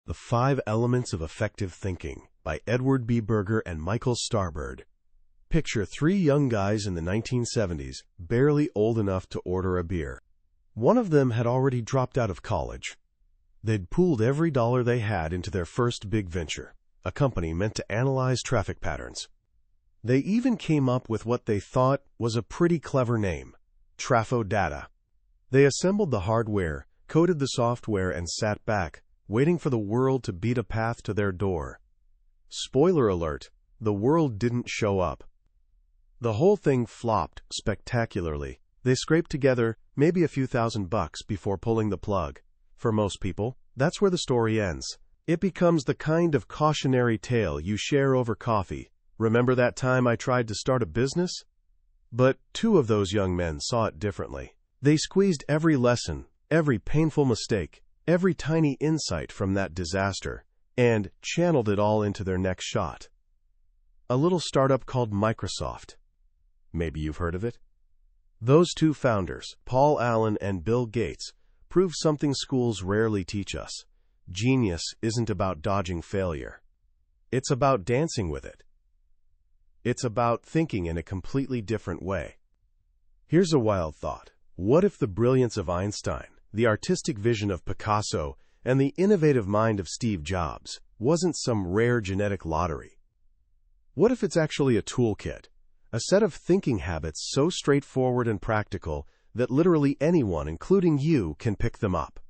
The 5 Elements of Effective Thinking by Edward B. Berger and Michael Starbird. Picture 3 young guys in the 1970s, barely old enough to order a beer. One of them had already dropped out of college. They'd pooled every dollar they had into their first big venture, a company meant to analyze traffic patterns. They even came up with what they thought was a pretty clever name, Trafo Data. They assembled the hardware, coded the software, and sat back, waiting for the world to beat a path to their door. Spoiler alert, the world didn't show up. The whole thing flopped spectacularly. They scraped together maybe a few $1,000 before pulling the plug. For most people, that's where the story ends. It becomes the kind of cautionary tale you share over coffee. Remember that time I tried to start a business? But 2 of those young men saw it differently. They squeezed every lesson, every painful mistake, every tiny insight from that disaster, and channeled it all into their next shot. A little startup called Microsoft. Maybe you've heard of it? Those 2 founders, Paul Allen and Bill Gates, proved something schools rarely teach us. Genius isn't about dodging failure. It's about dancing with it. It's about thinking in a completely different way. Here's a wild thought. What if the brilliance of Einstein, the artistic vision of Picasso, and the innovative mind of Steve Jobs wasn't some rare genetic lottery? What if it's actually a toolkit, a set of thinking habits so straightforward and practical that literally anyone, including you, can pick them up?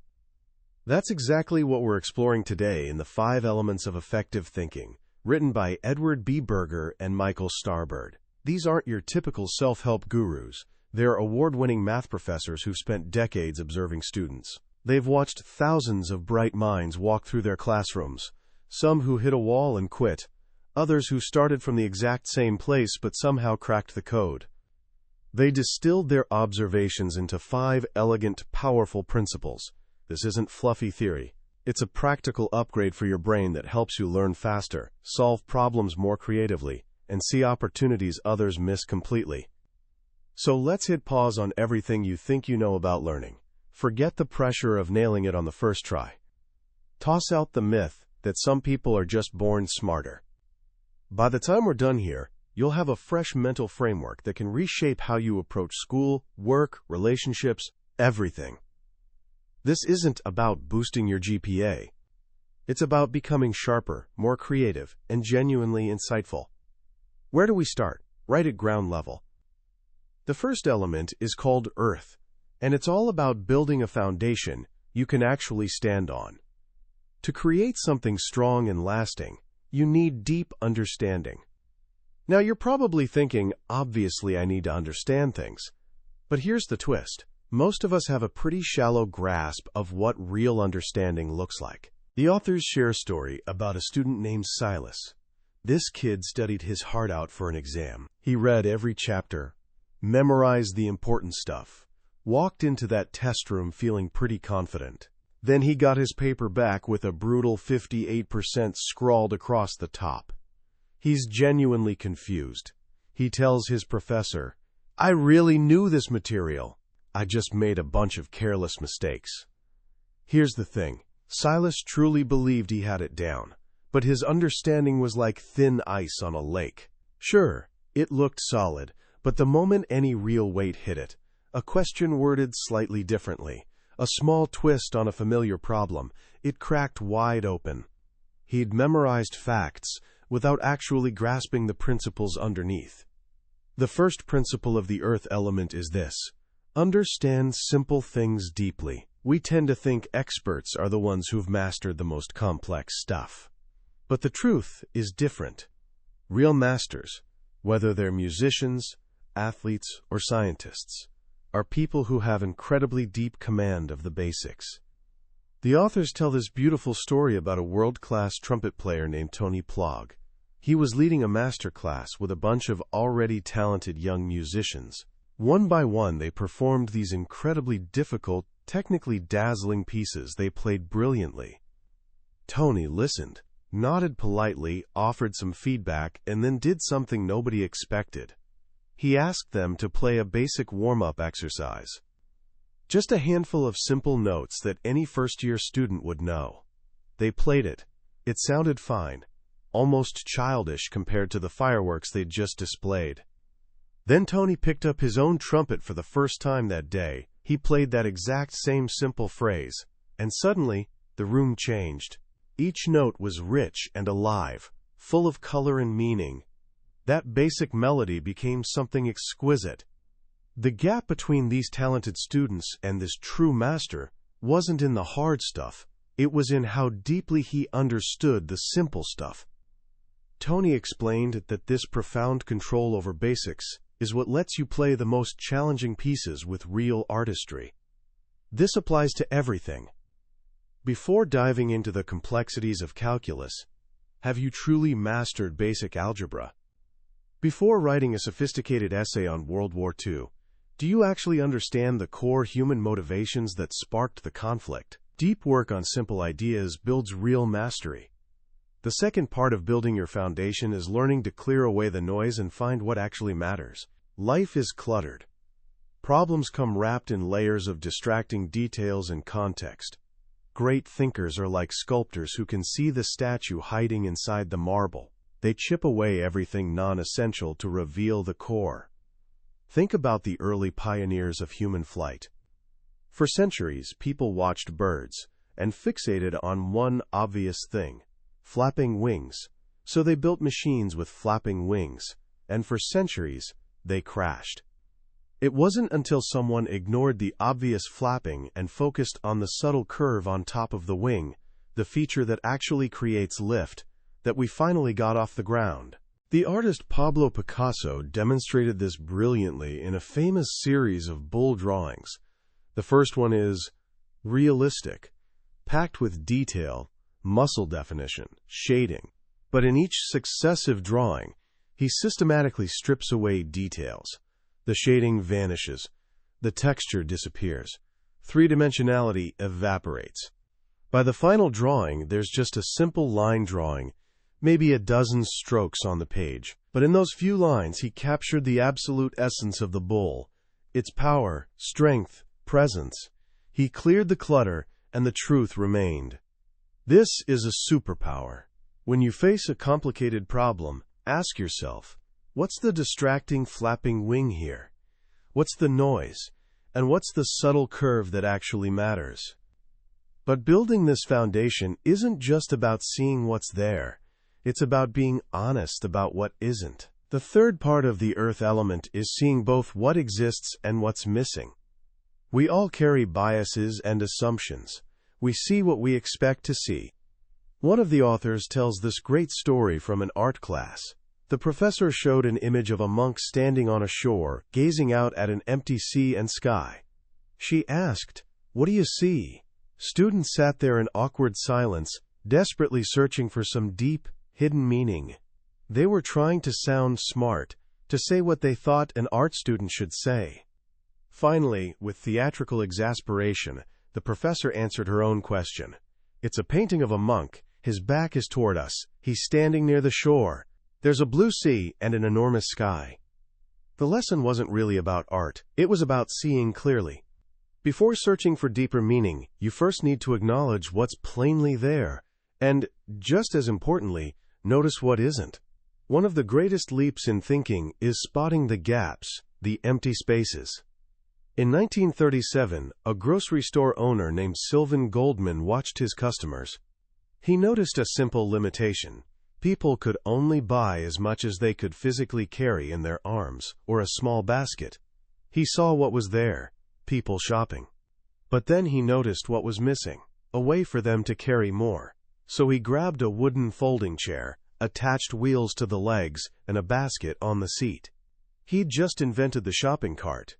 That's exactly what we're exploring today in the 5 Elements of Effective Thinking, written by Edward B. Berger and Michael Starbird. These aren't your typical self-help gurus. They're award-winning math professors who've spent decades observing students. They've watched thousands of bright minds walk through their classrooms, some who hit a wall and quit, others who started from the exact same place but somehow cracked the code. They distilled their observations into 5 elegant, powerful principles. This isn't fluffy theory. It's a practical upgrade for your brain that helps you learn faster, solve problems more creatively, and see opportunities others miss completely. So let's hit pause on everything you think you know about learning. Forget the pressure of nailing it on the first try. Toss out the myth that some people are just born smarter. By the time we're done here, you'll have a fresh mental framework that can reshape how you approach school, work, relationships, everything. This isn't about boosting your GPA. It's about becoming sharper, more creative, and genuinely insightful. Where do we start? Right at ground level. The first element is called Earth, and it's all about building a foundation you can actually stand on. To create something strong and lasting, you need deep understanding. Now you're probably thinking, obviously I need to understand things. But here's the twist. Most of us have a pretty shallow grasp of what real understanding looks like. The authors share a story about a student named Silas. This kid studied his heart out for an exam. He read every chapter, memorized the important stuff, walked into that test room feeling pretty confident. Then he got his paper back with a brutal 58% scrawled across the top. He's genuinely confused. He tells his professor, "I really knew this material. I just made a bunch of careless mistakes." Here's the thing. Silas truly believed he had it down, but his understanding was like thin ice on a lake. Sure, it looked solid, but the moment any real weight hit it, a question worded slightly differently, a small twist on a familiar problem, it cracked wide open. He'd memorized facts without actually grasping the principles underneath. The first principle of the Earth element is this: understand simple things deeply. We tend to think experts are the ones who've mastered the most complex stuff. But the truth is different. Real masters, whether they're musicians, athletes, or scientists, are people who have incredibly deep command of the basics. The authors tell this beautiful story about a world-class trumpet player named Tony Plog. He was leading a master class with a bunch of already talented young musicians. One by one, they performed these incredibly difficult, technically dazzling pieces they played brilliantly. Tony listened, nodded politely, offered some feedback, and then did something nobody expected. He asked them to play a basic warm-up exercise. Just a handful of simple notes that any first-year student would know. They played it. It sounded fine, almost childish compared to the fireworks they'd just displayed. Then Tony picked up his own trumpet for the first time that day. He played that exact same simple phrase, and suddenly, the room changed. Each note was rich and alive, full of color and meaning. That basic melody became something exquisite. The gap between these talented students and this true master wasn't in the hard stuff, it was in how deeply he understood the simple stuff. Tony explained that this profound control over basics is what lets you play the most challenging pieces with real artistry. This applies to everything. Before diving into the complexities of calculus, have you truly mastered basic algebra? Before writing a sophisticated essay on World War II, do you actually understand the core human motivations that sparked the conflict? Deep work on simple ideas builds real mastery. The second part of building your foundation is learning to clear away the noise and find what actually matters. Life is cluttered. Problems come wrapped in layers of distracting details and context. Great thinkers are like sculptors who can see the statue hiding inside the marble. They chip away everything non-essential to reveal the core. Think about the early pioneers of human flight. For centuries, people watched birds and fixated on one obvious thing: flapping wings. So they built machines with flapping wings, and for centuries, they crashed. It wasn't until someone ignored the obvious flapping and focused on the subtle curve on top of the wing, the feature that actually creates lift, that we finally got off the ground. The artist Pablo Picasso demonstrated this brilliantly in a famous series of bull drawings. The first one is realistic, packed with detail, muscle definition, shading. But in each successive drawing, he systematically strips away details. The shading vanishes. The texture disappears. Three-dimensionality evaporates. By the final drawing, there's just a simple line drawing, maybe a dozen strokes on the page. But in those few lines, he captured the absolute essence of the bull, its power, strength, presence. He cleared the clutter, and the truth remained. This is a superpower. When you face a complicated problem, ask yourself, what's the distracting flapping wing here? What's the noise? And what's the subtle curve that actually matters? But building this foundation isn't just about seeing what's there. It's about being honest about what isn't. The third part of the earth element is seeing both what exists and what's missing. We all carry biases and assumptions. We see what we expect to see. One of the authors tells this great story from an art class. The professor showed an image of a monk standing on a shore, gazing out at an empty sea and sky. She asked, "What do you see?" Students sat there in awkward silence, desperately searching for some deep, hidden meaning. They were trying to sound smart, to say what they thought an art student should say. Finally, with theatrical exasperation, the professor answered her own question. "It's a painting of a monk. His back is toward us. He's standing near the shore. There's a blue sea and an enormous sky." The lesson wasn't really about art. It was about seeing clearly. Before searching for deeper meaning, you first need to acknowledge what's plainly there. And, just as importantly, notice what isn't. One of the greatest leaps in thinking is spotting the gaps, the empty spaces. In 1937, a grocery store owner named Sylvan Goldman watched his customers. He noticed a simple limitation. People could only buy as much as they could physically carry in their arms, or a small basket. He saw what was there, people shopping. But then he noticed what was missing, a way for them to carry more. So he grabbed a wooden folding chair, attached wheels to the legs, and a basket on the seat. He'd just invented the shopping cart.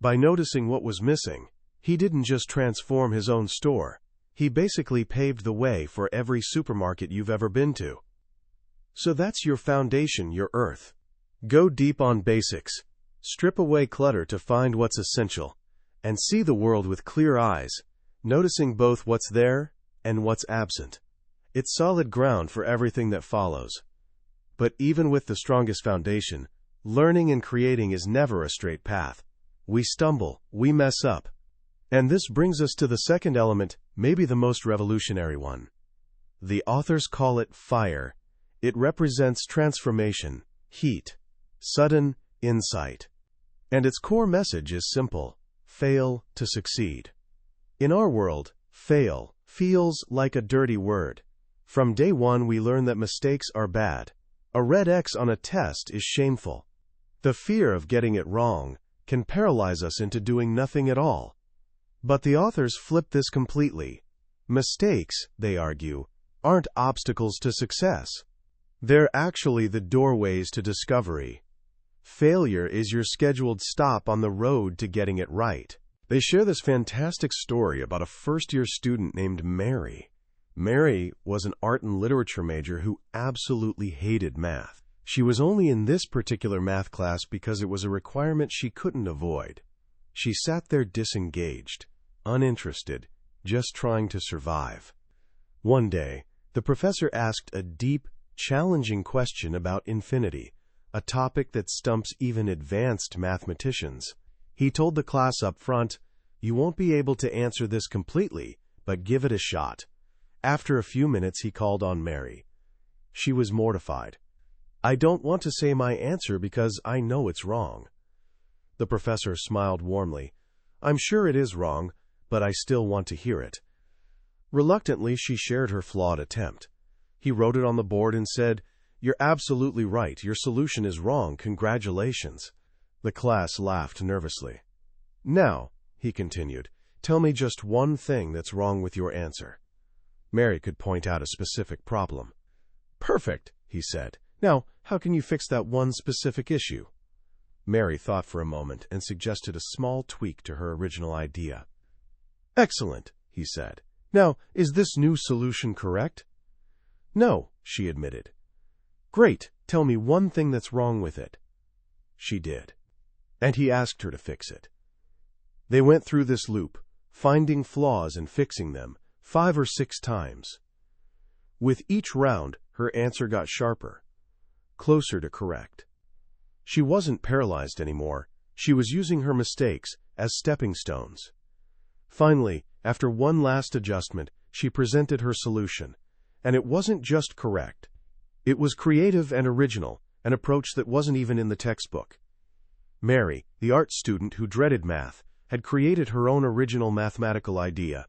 By noticing what was missing, he didn't just transform his own store. He basically paved the way for every supermarket you've ever been to. So that's your foundation, your earth. Go deep on basics. Strip away clutter to find what's essential. And see the world with clear eyes, noticing both what's there and what's absent. It's solid ground for everything that follows. But even with the strongest foundation, learning and creating is never a straight path. We stumble, we mess up. And this brings us to the second element, maybe the most revolutionary one. The authors call it fire. It represents transformation, heat, sudden insight. And its core message is simple: fail to succeed. In our world, fail feels like a dirty word. From day one, we learn that mistakes are bad. A red X on a test is shameful. The fear of getting it wrong can paralyze us into doing nothing at all. But the authors flip this completely. Mistakes, they argue, aren't obstacles to success. They're actually the doorways to discovery. Failure is your scheduled stop on the road to getting it right. They share this fantastic story about a first-year student named Mary. Mary was an art and literature major who absolutely hated math. She was only in this particular math class because it was a requirement she couldn't avoid. She sat there disengaged, uninterested, just trying to survive. One day, the professor asked a deep, challenging question about infinity, a topic that stumps even advanced mathematicians. He told the class up front, "You won't be able to answer this completely, but give it a shot." After a few minutes, he called on Mary. She was mortified. "I don't want to say my answer because I know it's wrong." The professor smiled warmly. "I'm sure it is wrong, but I still want to hear it." Reluctantly, she shared her flawed attempt. He wrote it on the board and said, "You're absolutely right. Your solution is wrong. Congratulations." The class laughed nervously. "Now," he continued, "tell me just one thing that's wrong with your answer." Mary could point out a specific problem. "Perfect," he said. "Now, how can you fix that one specific issue?" Mary thought for a moment and suggested a small tweak to her original idea. "Excellent," he said. "Now, is this new solution correct?" "No," she admitted. "Great. Tell me one thing that's wrong with it." She did. And he asked her to fix it. They went through this loop, finding flaws and fixing them, 5 or 6 times. With each round, her answer got sharper, closer to correct. She wasn't paralyzed anymore. She was using her mistakes as stepping stones. Finally, after one last adjustment, she presented her solution. And it wasn't just correct. It was creative and original, an approach that wasn't even in the textbook. Mary, the art student who dreaded math, had created her own original mathematical idea.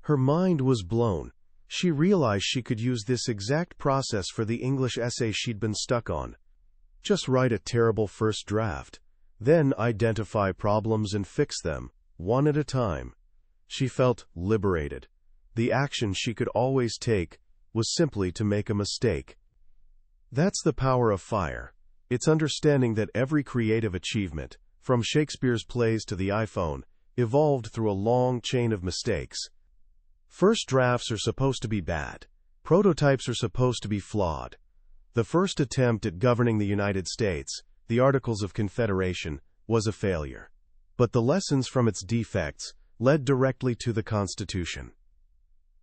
Her mind was blown. She realized she could use this exact process for the English essay she'd been stuck on. Just write a terrible first draft, then identify problems and fix them, one at a time. She felt liberated. The action she could always take was simply to make a mistake. That's the power of fire. It's understanding that every creative achievement, from Shakespeare's plays to the iPhone, evolved through a long chain of mistakes. First drafts are supposed to be bad. Prototypes are supposed to be flawed. The first attempt at governing the United States, the Articles of Confederation, was a failure. But the lessons from its defects led directly to the Constitution.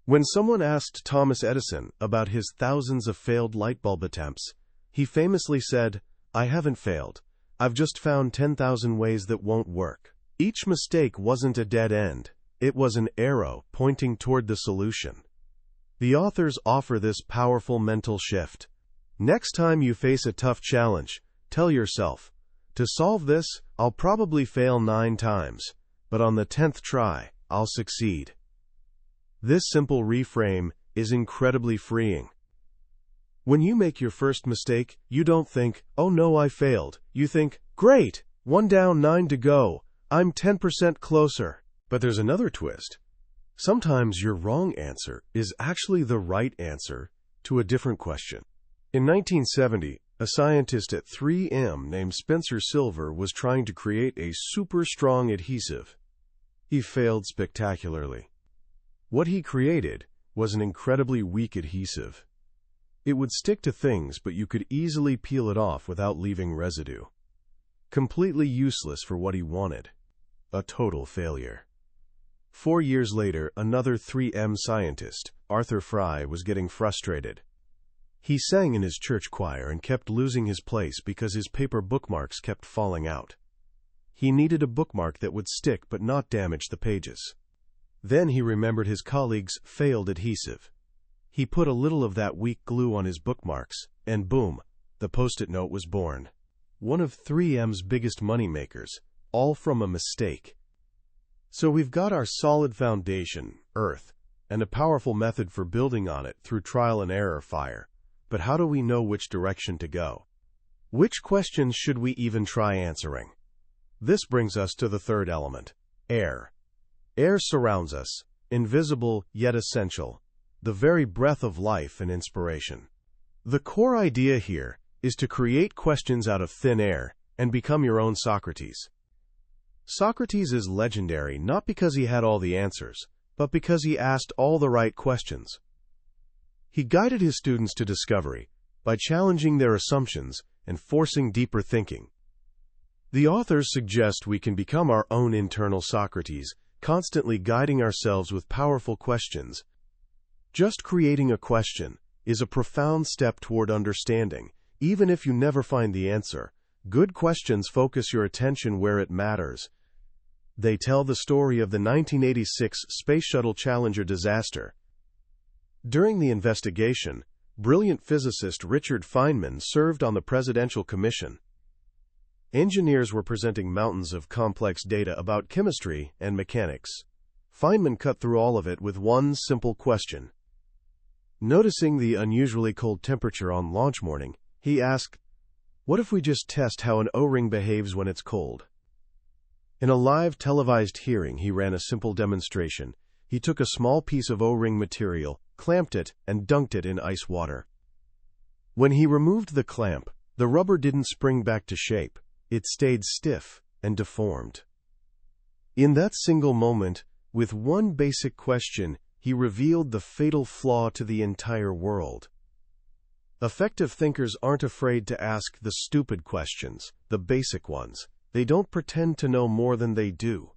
When someone asked Thomas Edison about his thousands of failed light bulb attempts, he famously said, "I haven't failed. I've just found 10,000 ways that won't work." Each mistake wasn't a dead end. It was an arrow pointing toward the solution. The authors offer this powerful mental shift. Next time you face a tough challenge, tell yourself, "To solve this, I'll probably fail 9 times, but on the 10th try, I'll succeed." This simple reframe is incredibly freeing. When you make your first mistake, you don't think, "Oh no, I failed." You think, "Great, 1 down, 9 to go. I'm 10% closer." But there's another twist. Sometimes your wrong answer is actually the right answer to a different question. In 1970, a scientist at 3M named Spencer Silver was trying to create a super strong adhesive. He failed spectacularly. What he created was an incredibly weak adhesive. It would stick to things, but you could easily peel it off without leaving residue. Completely useless for what he wanted. A total failure. 4 years later, another 3M scientist, Arthur Fry, was getting frustrated. He sang in his church choir and kept losing his place because his paper bookmarks kept falling out. He needed a bookmark that would stick but not damage the pages. Then he remembered his colleague's failed adhesive. He put a little of that weak glue on his bookmarks, and boom, the Post-it note was born. One of 3M's biggest moneymakers, all from a mistake. So we've got our solid foundation, Earth, and a powerful method for building on it through trial and error fire. But how do we know which direction to go? Which questions should we even try answering? This brings us to the third element, air. Air surrounds us, invisible yet essential, the very breath of life and inspiration. The core idea here is to create questions out of thin air and become your own Socrates. Socrates is legendary not because he had all the answers, but because he asked all the right questions. He guided his students to discovery by challenging their assumptions and forcing deeper thinking. The authors suggest we can become our own internal Socrates, constantly guiding ourselves with powerful questions. Just creating a question is a profound step toward understanding, even if you never find the answer. Good questions focus your attention where it matters. They tell the story of the 1986 Space Shuttle Challenger disaster. During the investigation, brilliant physicist Richard Feynman served on the Presidential Commission. Engineers were presenting mountains of complex data about chemistry and mechanics. Feynman cut through all of it with one simple question. Noticing the unusually cold temperature on launch morning, he asked, "What if we just test how an O-ring behaves when it's cold?" In a live televised hearing, he ran a simple demonstration. He took a small piece of O-ring material, clamped it, and dunked it in ice water. When he removed the clamp, the rubber didn't spring back to shape. It stayed stiff and deformed. In that single moment, with one basic question, he revealed the fatal flaw to the entire world. Effective thinkers aren't afraid to ask the stupid questions, the basic ones. They don't pretend to know more than they do.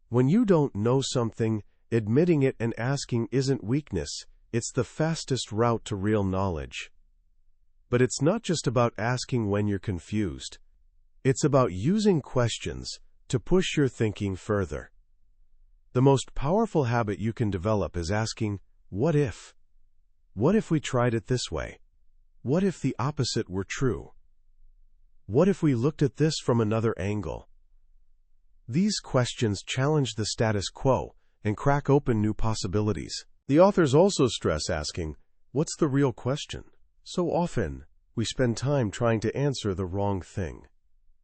When you don't know something, admitting it and asking isn't weakness, it's the fastest route to real knowledge. But it's not just about asking when you're confused. It's about using questions to push your thinking further. The most powerful habit you can develop is asking, what if? What if we tried it this way? What if the opposite were true? What if we looked at this from another angle? These questions challenge the status quo and crack open new possibilities. The authors also stress asking, what's the real question? So often, we spend time trying to answer the wrong thing.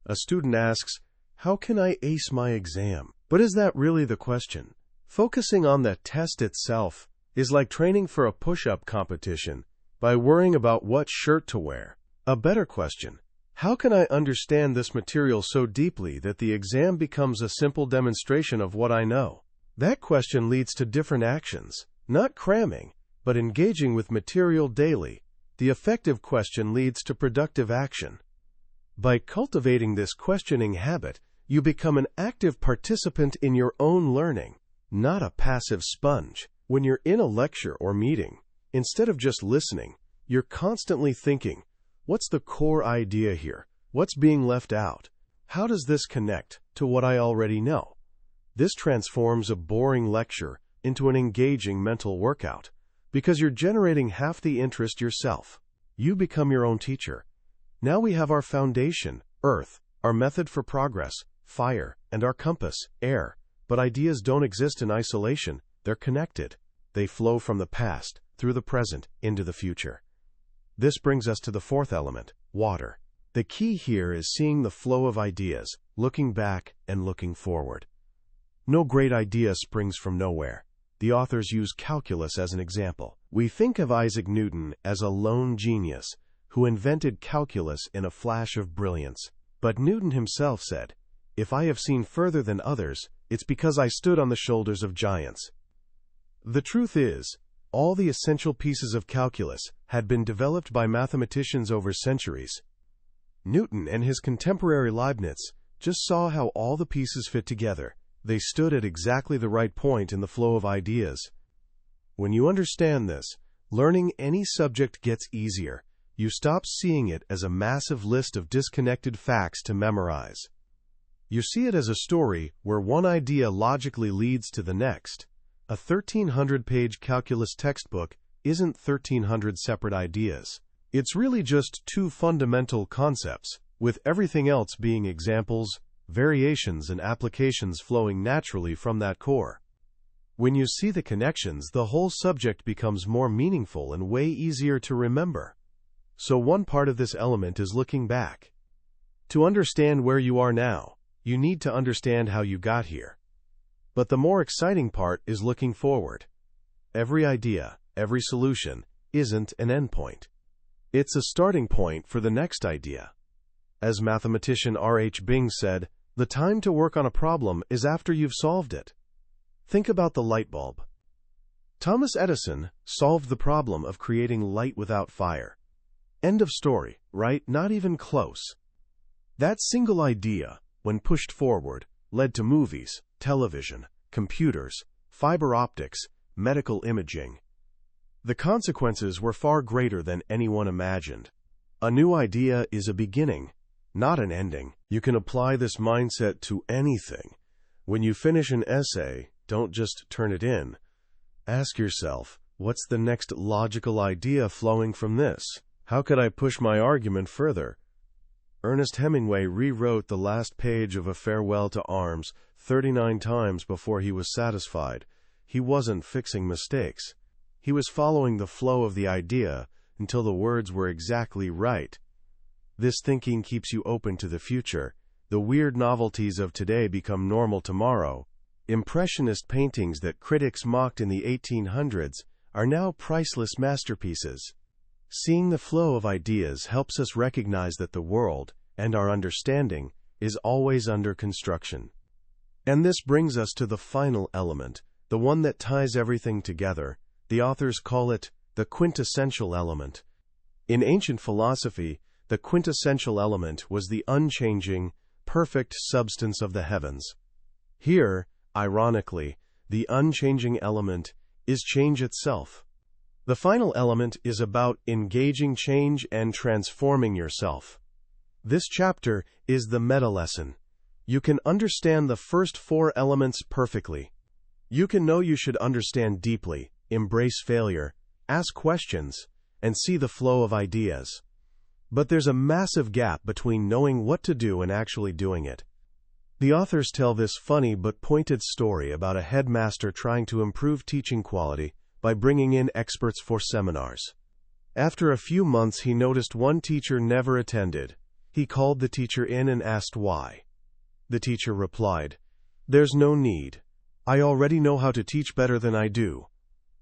A student asks, how can I ace my exam? But is that really the question? Focusing on the test itself is like training for a push-up competition by worrying about what shirt to wear. A better question, how can I understand this material so deeply that the exam becomes a simple demonstration of what I know? That question leads to different actions, not cramming, but engaging with material daily. The effective question leads to productive action. By cultivating this questioning habit, you become an active participant in your own learning, not a passive sponge. When you're in a lecture or meeting, instead of just listening, you're constantly thinking, what's the core idea here? What's being left out? How does this connect to what I already know? This transforms a boring lecture into an engaging mental workout, because you're generating half the interest yourself. You become your own teacher. Now we have our foundation, Earth, our method for progress, fire, and our compass, air. But ideas don't exist in isolation. They're connected. They flow from the past, through the present, into the future. This brings us to the fourth element, water. The key here is seeing the flow of ideas, looking back and looking forward. No great idea springs from nowhere. The authors use calculus as an example. We think of Isaac Newton as a lone genius who invented calculus in a flash of brilliance. But Newton himself said, "If I have seen further than others, it's because I stood on the shoulders of giants." The truth is, all the essential pieces of calculus had been developed by mathematicians over centuries. Newton and his contemporary Leibniz just saw how all the pieces fit together. They stood at exactly the right point in the flow of ideas. When you understand this, learning any subject gets easier. You stop seeing it as a massive list of disconnected facts to memorize. You see it as a story where one idea logically leads to the next. A 1,300-page calculus textbook isn't 1,300 separate ideas. It's really just two fundamental concepts, with everything else being examples, variations, and applications flowing naturally from that core. When you see the connections, the whole subject becomes more meaningful and way easier to remember. So one part of this element is looking back. To understand where you are now, you need to understand how you got here. But the more exciting part is looking forward. Every idea, every solution, isn't an endpoint. It's a starting point for the next idea. As mathematician R.H. Bing said, the time to work on a problem is after you've solved it. Think about the light bulb. Thomas Edison solved the problem of creating light without fire. End of story, right? Not even close. That single idea, when pushed forward, led to movies, television, computers, fiber optics, medical imaging. The consequences were far greater than anyone imagined. A new idea is a beginning, not an ending. You can apply this mindset to anything. When you finish an essay, don't just turn it in. Ask yourself, what's the next logical idea flowing from this? How could I push my argument further? Ernest Hemingway rewrote the last page of A Farewell to Arms 39 times before he was satisfied. He wasn't fixing mistakes. He was following the flow of the idea until the words were exactly right. This thinking keeps you open to the future. The weird novelties of today become normal tomorrow. Impressionist paintings that critics mocked in the 1800s are now priceless masterpieces. Seeing the flow of ideas helps us recognize that the world, and our understanding, is always under construction. And this brings us to the final element, the one that ties everything together. The authors call it the quintessential element. In ancient philosophy, the quintessential element was the unchanging, perfect substance of the heavens. Here, ironically, the unchanging element is change itself. The final element is about engaging change and transforming yourself. This chapter is the meta lesson. You can understand the first four elements perfectly. You can know you should understand deeply, embrace failure, ask questions, and see the flow of ideas. But there's a massive gap between knowing what to do and actually doing it. The authors tell this funny but pointed story about a headmaster trying to improve teaching quality by bringing in experts for seminars. After a few months, he noticed one teacher never attended. He called the teacher in and asked why. The teacher replied, "There's no need. I already know how to teach better than I do."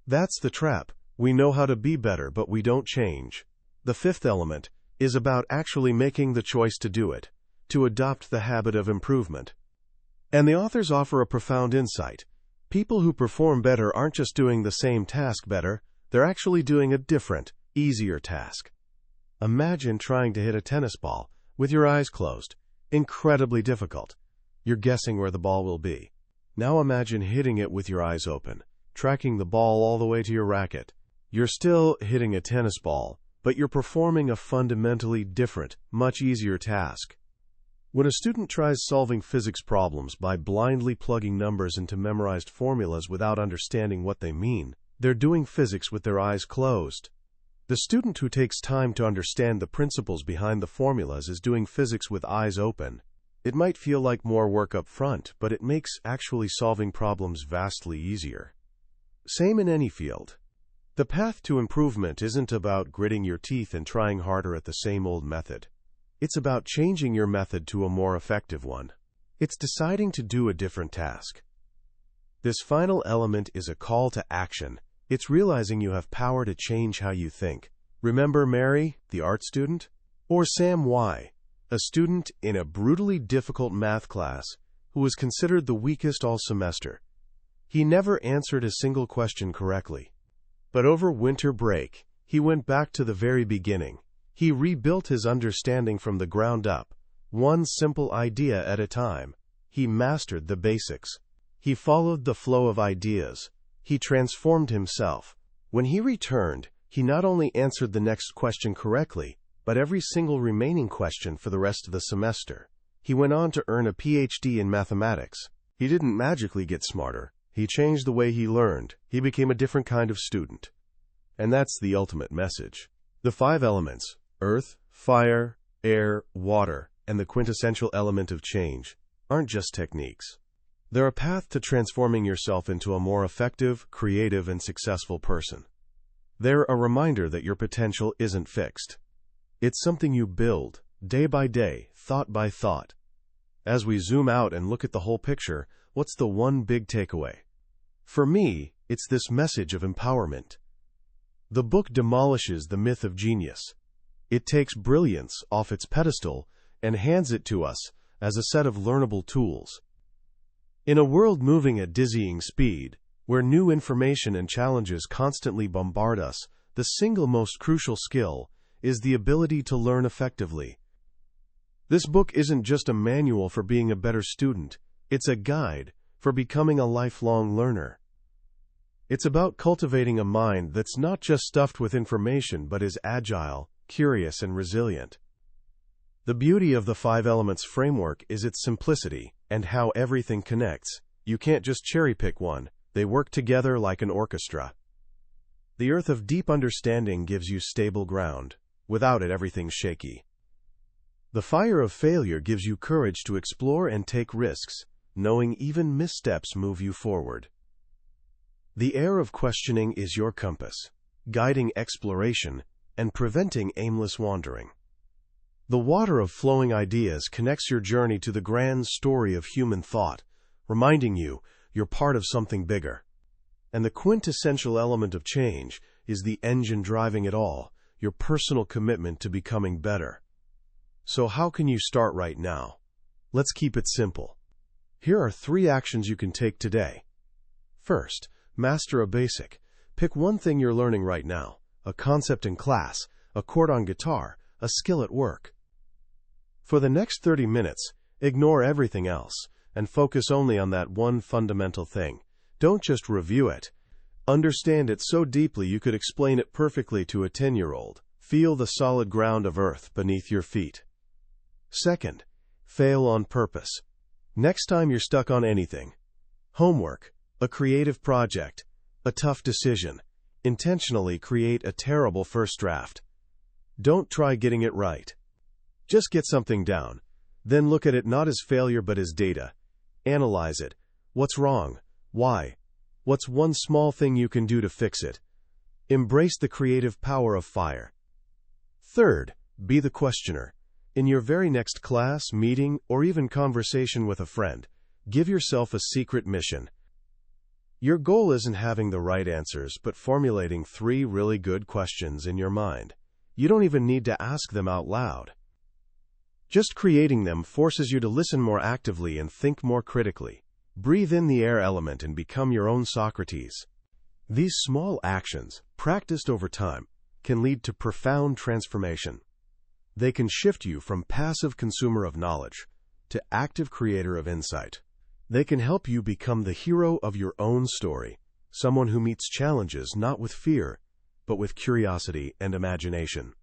That's the trap. We know how to be better, but we don't change. The fifth element is about actually making the choice to do it, to adopt the habit of improvement. And the authors offer a profound insight. People who perform better aren't just doing the same task better, they're actually doing a different, easier task. Imagine trying to hit a tennis ball with your eyes closed. Incredibly difficult. You're guessing where the ball will be. Now imagine hitting it with your eyes open, tracking the ball all the way to your racket. You're still hitting a tennis ball, but you're performing a fundamentally different, much easier task. When a student tries solving physics problems by blindly plugging numbers into memorized formulas without understanding what they mean, they're doing physics with their eyes closed. The student who takes time to understand the principles behind the formulas is doing physics with eyes open. It might feel like more work up front, but it makes actually solving problems vastly easier. Same in any field. The path to improvement isn't about gritting your teeth and trying harder at the same old method. It's about changing your method to a more effective one. It's deciding to do a different task. This final element is a call to action. It's realizing you have power to change how you think. Remember Mary, the art student? Or Sam Y., a student in a brutally difficult math class who was considered the weakest all semester. He never answered a single question correctly. But over winter break, he went back to the very beginning. He rebuilt his understanding from the ground up, one simple idea at a time. He mastered the basics. He followed the flow of ideas. He transformed himself. When he returned, he not only answered the next question correctly, but every single remaining question for the rest of the semester. He went on to earn a PhD in mathematics. He didn't magically get smarter. He changed the way he learned. He became a different kind of student. And that's the ultimate message. The 5 elements, earth, fire, air, water, and the quintessential element of change, aren't just techniques. They're a path to transforming yourself into a more effective, creative, and successful person. They're a reminder that your potential isn't fixed. It's something you build, day by day, thought by thought. As we zoom out and look at the whole picture, what's the one big takeaway? For me, it's this message of empowerment. The book demolishes the myth of genius. It takes brilliance off its pedestal and hands it to us as a set of learnable tools. In a world moving at dizzying speed, where new information and challenges constantly bombard us, the single most crucial skill is the ability to learn effectively. This book isn't just a manual for being a better student, it's a guide for becoming a lifelong learner. It's about cultivating a mind that's not just stuffed with information but is agile, curious, and resilient. The beauty of the 5 elements framework is its simplicity and how everything connects. You can't just cherry-pick one, they work together like an orchestra. The earth of deep understanding gives you stable ground. Without it, everything's shaky. The fire of failure gives you courage to explore and take risks, knowing even missteps move you forward. The air of questioning is your compass, guiding exploration and preventing aimless wandering. The water of flowing ideas connects your journey to the grand story of human thought, reminding you you're part of something bigger. And the quintessential element of change is the engine driving it all, your personal commitment to becoming better. So how can you start right now? Let's keep it simple. Here are 3 actions you can take today. First, master a basic. Pick one thing you're learning right now, a concept in class, a chord on guitar, a skill at work. For the next 30 minutes, ignore everything else and focus only on that one fundamental thing. Don't just review it. Understand it so deeply you could explain it perfectly to a 10-year-old. Feel the solid ground of earth beneath your feet. Second, fail on purpose. Next time you're stuck on anything, homework, a creative project, a tough decision, intentionally create a terrible first draft. Don't try getting it right. Just get something down. Then look at it not as failure but as data. Analyze it. What's wrong? Why? What's one small thing you can do to fix it? Embrace the creative power of fire. Third, be the questioner. In your very next class, meeting, or even conversation with a friend, give yourself a secret mission. Your goal isn't having the right answers, but formulating 3 really good questions in your mind. You don't even need to ask them out loud. Just creating them forces you to listen more actively and think more critically. Breathe in the air element and become your own Socrates. These small actions, practiced over time, can lead to profound transformation. They can shift you from passive consumer of knowledge to active creator of insight. They can help you become the hero of your own story, someone who meets challenges not with fear, but with curiosity and imagination.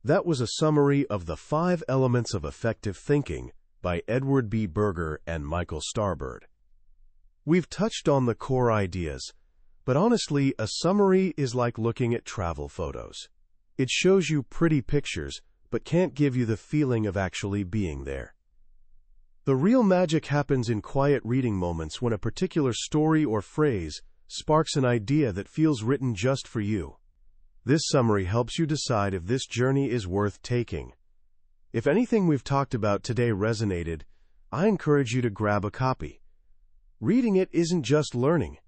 That was a summary of the 5 elements of effective thinking by Edward B. Berger and Michael Starbird. We've touched on the core ideas, but honestly, a summary is like looking at travel photos. It shows you pretty pictures, but can't give you the feeling of actually being there. The real magic happens in quiet reading moments when a particular story or phrase sparks an idea that feels written just for you. This summary helps you decide if this journey is worth taking. If anything we've talked about today resonated, I encourage you to grab a copy. Reading it isn't just learning.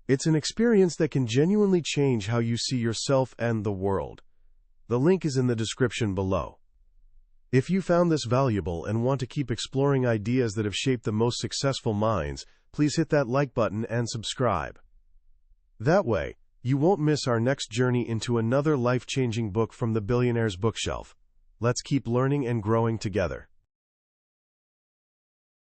It's an experience that can genuinely change how you see yourself and the world. The link is in the description below. If you found this valuable and want to keep exploring ideas that have shaped the most successful minds, please hit that like button and subscribe. That way, you won't miss our next journey into another life-changing book from the billionaire's bookshelf. Let's keep learning and growing together.